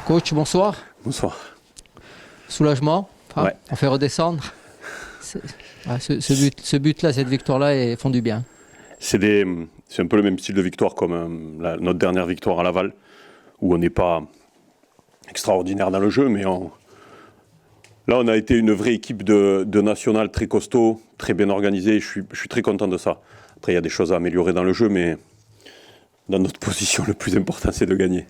Coach, bonsoir. Bonsoir. Soulagement, Ouais. On fait redescendre. Ce but-là, cette victoire-là, font du bien. C'est un peu le même style de victoire comme notre dernière victoire à Laval, où on n'est pas extraordinaire dans le jeu, mais là on a été une vraie équipe de national très costaud, très bien organisée. Je suis très content de ça. Après, il y a des choses à améliorer dans le jeu, mais dans notre position, le plus important, c'est de gagner.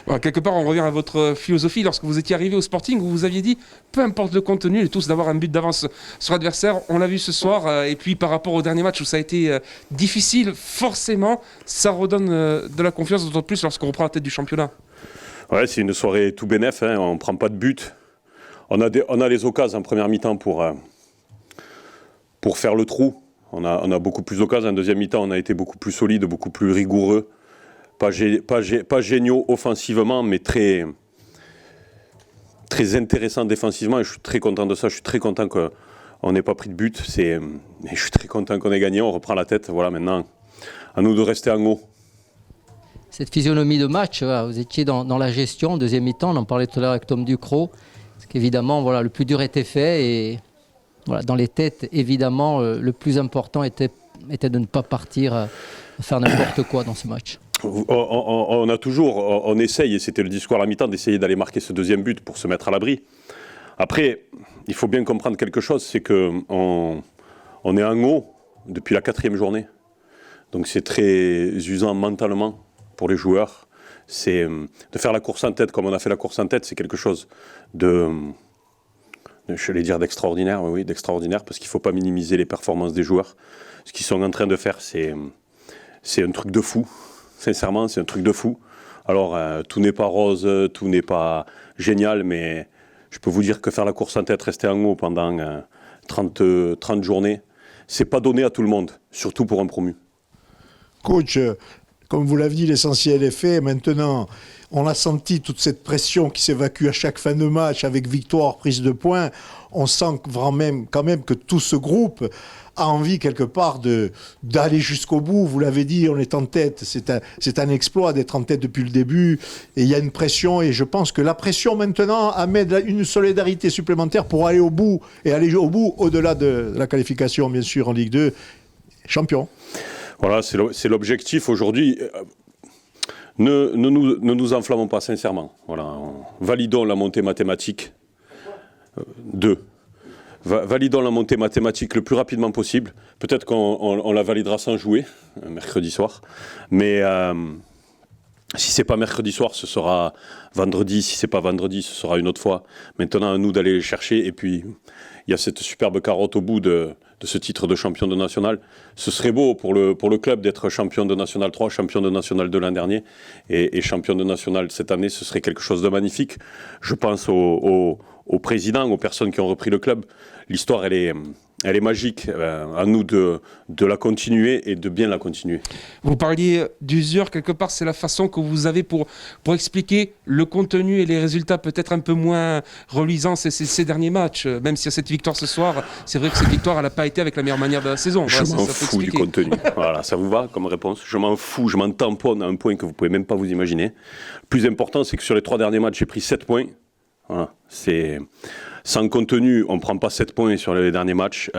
Voilà, quelque part, on revient à votre philosophie. Lorsque vous étiez arrivé au Sporting, vous vous aviez dit, peu importe le contenu, et tous d'avoir un but d'avance sur l'adversaire. On l'a vu ce soir. Et puis, par rapport au dernier match où ça a été difficile, forcément, ça redonne de la confiance, d'autant plus lorsqu'on reprend la tête du championnat. Ouais, c'est une soirée tout bénef. On ne prend pas de but. On a les occasions en première mi-temps pour faire le trou. On a beaucoup plus d'occasions. En deuxième mi-temps, on a été beaucoup plus solide, beaucoup plus rigoureux. Pas géniaux offensivement, mais très intéressant défensivement. Et je suis très content de ça. Je suis très content qu'on n'ait pas pris de but. Et je suis très content qu'on ait gagné. On reprend la tête. Voilà, maintenant, à nous de rester en haut. Cette physionomie de match, vous étiez dans la gestion, deuxième mi-temps, on en parlait tout à l'heure avec Tom Ducrot. Parce qu'évidemment, voilà, le plus dur était fait. Et voilà, dans les têtes, évidemment, le plus important était de ne pas partir faire n'importe quoi dans ce match. On essaye, et c'était le discours à la mi-temps, d'essayer d'aller marquer ce deuxième but pour se mettre à l'abri. Après, il faut bien comprendre quelque chose, c'est qu'on est en haut depuis la 4e journée. Donc c'est très usant mentalement pour les joueurs. C'est de faire la course en tête comme on a fait la course en tête, c'est quelque chose je vais dire d'extraordinaire, oui, d'extraordinaire, parce qu'il ne faut pas minimiser les performances des joueurs. Ce qu'ils sont en train de faire, c'est un truc de fou. Sincèrement, c'est un truc de fou. Alors, tout n'est pas rose, tout n'est pas génial, mais je peux vous dire que faire la course en tête, rester en haut pendant 30 journées, c'est pas donné à tout le monde, surtout pour un promu. Coach, comme vous l'avez dit, l'essentiel est fait. Maintenant, on a senti toute cette pression qui s'évacue à chaque fin de match avec victoire, prise de points. On sent quand même que tout ce groupe a envie quelque part d'aller jusqu'au bout. Vous l'avez dit, on est en tête. C'est un exploit d'être en tête depuis le début. Et il y a une pression. Et je pense que la pression maintenant amène une solidarité supplémentaire pour aller au bout. Et aller au bout au-delà de la qualification, bien sûr, en Ligue 2. Champion. Voilà, c'est l'objectif aujourd'hui. Ne nous enflammons pas, sincèrement. Voilà, validons la montée mathématique. 2. Validons la montée mathématique le plus rapidement possible. Peut-être qu'on la validera sans jouer, mercredi soir. Mais si ce n'est pas mercredi soir, ce sera vendredi. Si ce n'est pas vendredi, ce sera une autre fois. Maintenant, à nous d'aller les chercher. Et puis, il y a cette superbe carotte au bout de ce titre de champion de National. Ce serait beau pour le club d'être champion de National 3, champion de National 2 l'an dernier et champion de National cette année. Ce serait quelque chose de magnifique. Je pense au président, aux personnes qui ont repris le club. L'histoire, elle est magique. À nous de la continuer et de bien la continuer. Vous parliez d'usure, quelque part, c'est la façon que vous avez pour expliquer le contenu et les résultats peut-être un peu moins reluisants ces derniers matchs. Même s'il y a cette victoire ce soir, c'est vrai que cette victoire, elle n'a pas été avec la meilleure manière de la saison. Je m'en fous du contenu. Voilà, ça vous va comme réponse? Je m'en fous, je m'en tamponne à un point que vous ne pouvez même pas vous imaginer. Le plus important, c'est que sur les 3 derniers matchs, j'ai pris 7 points. Voilà, c'est... Sans contenu, on ne prend pas 7 points sur les derniers matchs.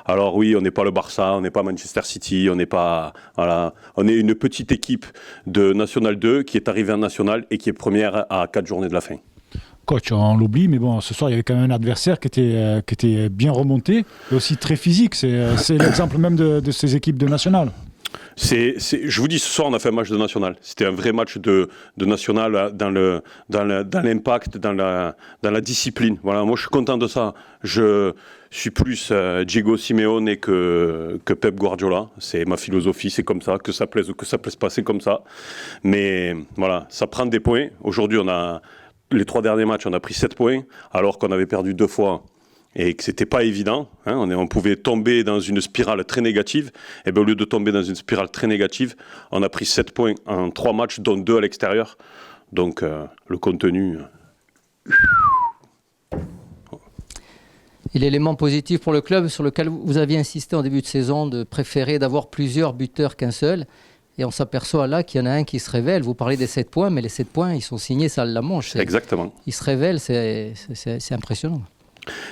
Alors oui, on n'est pas le Barça, on n'est pas Manchester City, on n'est pas... Voilà, on est une petite équipe de National 2 qui est arrivée en National et qui est première à 4 journées de la fin. Coach, on l'oublie, mais bon, ce soir, il y avait quand même un adversaire qui était bien remonté et aussi très physique. C'est l'exemple même de ces équipes de National. Je vous dis, ce soir, on a fait un match de National. C'était un vrai match de National dans l'impact, dans la discipline. Voilà, moi, je suis content de ça. Je suis plus Diego Simeone que Pep Guardiola. C'est ma philosophie, c'est comme ça. Que ça plaise ou que ça plaise pas, c'est comme ça. Mais voilà, ça prend des points. Aujourd'hui, les 3 derniers matchs, on a pris 7 points, alors qu'on avait perdu 2 fois. Et que c'était pas évident, hein, on pouvait tomber dans une spirale très négative, et bien au lieu de tomber dans une spirale très négative, on a pris 7 points en 3 matchs, dont 2 à l'extérieur. Donc le contenu... Et l'élément positif pour le club sur lequel vous aviez insisté en début de saison de préférer d'avoir plusieurs buteurs qu'un seul, Et on s'aperçoit là qu'il y en a un qui se révèle. Vous parlez des 7 points, mais les 7 points, ils sont signés salle la Manche. Exactement. Ils se révèlent, c'est impressionnant.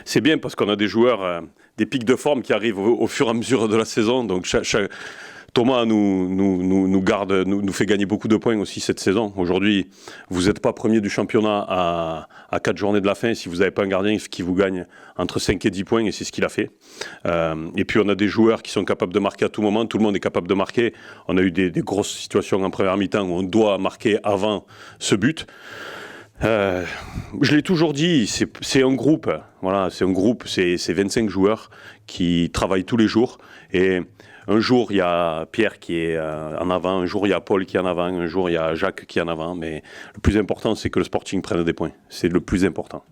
C'est bien parce qu'on a des joueurs, des pics de forme qui arrivent au fur et à mesure de la saison. Donc Thomas nous fait gagner beaucoup de points aussi cette saison. Aujourd'hui, vous n'êtes pas premier du championnat à 4 journées de la fin si vous n'avez pas un gardien qui vous gagne entre 5 et 10 points, et c'est ce qu'il a fait. Et puis on a des joueurs qui sont capables de marquer à tout moment. Tout le monde est capable de marquer. On a eu des grosses situations en première mi-temps où on doit marquer avant ce but. Je l'ai toujours dit, c'est un groupe. Voilà, c'est un groupe, c'est 25 joueurs qui travaillent tous les jours. Et un jour, il y a Pierre qui est en avant, un jour, il y a Paul qui est en avant, un jour, il y a Jacques qui est en avant. Mais le plus important, c'est que le Sporting prenne des points. C'est le plus important.